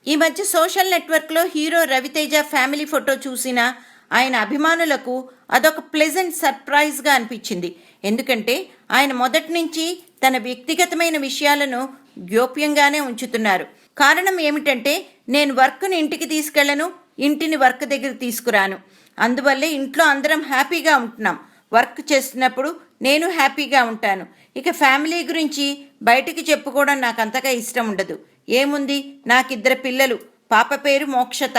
ఈ మధ్య సోషల్ నెట్వర్క్లో హీరో రవితేజ ఫ్యామిలీ ఫోటో చూసిన ఆయన అభిమానులకు అదొక ప్లెజెంట్ సర్ప్రైజ్గా అనిపించింది. ఎందుకంటే ఆయన మొదటి నుంచి తన వ్యక్తిగతమైన విషయాలను గోప్యంగానే ఉంచుతున్నారు. కారణం ఏమిటంటే, నేను వర్క్ని ఇంటికి తీసుకెళ్లను, ఇంటిని వర్క్ దగ్గర తీసుకురాను. అందువల్లే ఇంట్లో అందరం హ్యాపీగా ఉంటున్నాం. వర్క్ చేస్తున్నప్పుడు నేను హ్యాపీగా ఉంటాను. ఇక ఫ్యామిలీ గురించి బయటికి చెప్పుకోవడం నాకు అంతగా ఇష్టం ఉండదు. ఏముంది, నాకిద్దరు పిల్లలు. పాప పేరు మోక్షత,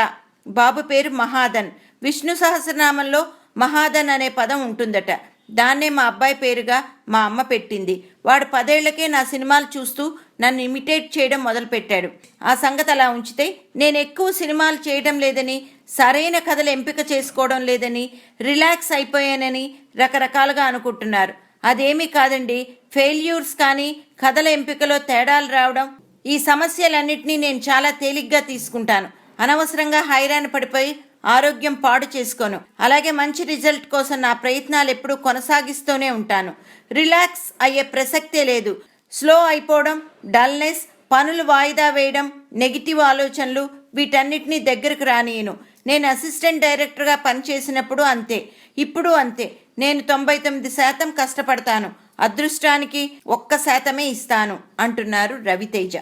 బాబు పేరు మహాదన్. విష్ణు సహస్రనామంలో మహాదన్ అనే పదం ఉంటుందట. దాన్నే మా అబ్బాయి పేరుగా మా అమ్మ పెట్టింది. వాడు 10 ఏళ్లకే నా సినిమాలు చూస్తూ నన్ను ఇమిటేట్ చేయడం మొదలుపెట్టాడు. ఆ సంగతి అలా ఉంచితే, నేను ఎక్కువ సినిమాలు చేయడం లేదని, సరైన కథలు ఎంపిక చేసుకోవడం లేదని, రిలాక్స్ అయిపోయానని రకరకాలుగా అనుకుంటున్నారు. అదేమీ కాదండి. ఫెయిల్యూర్స్ కానీ, కథల ఎంపికలో తేడాలు రావడం, ఈ సమస్యలన్నింటినీ నేను చాలా తేలిగ్గా తీసుకుంటాను. అనవసరంగా హైరాణ పడిపోయి ఆరోగ్యం పాడు చేసుకోను. అలాగే మంచి రిజల్ట్ కోసం నా ప్రయత్నాలు ఎప్పుడూ కొనసాగిస్తూనే ఉంటాను. రిలాక్స్ అయ్యే ప్రసక్తే లేదు. స్లో అయిపోవడం, డల్నెస్, పనులు వాయిదా వేయడం, నెగిటివ్ ఆలోచనలు, వీటన్నిటినీ దగ్గరకు రానియను. నేను అసిస్టెంట్ డైరెక్టర్గా పనిచేసినప్పుడు అంతే, ఇప్పుడు అంతే. నేను 99% కష్టపడతాను, అదృష్టానికి 1% ఇస్తాను అంటున్నారు రవితేజ.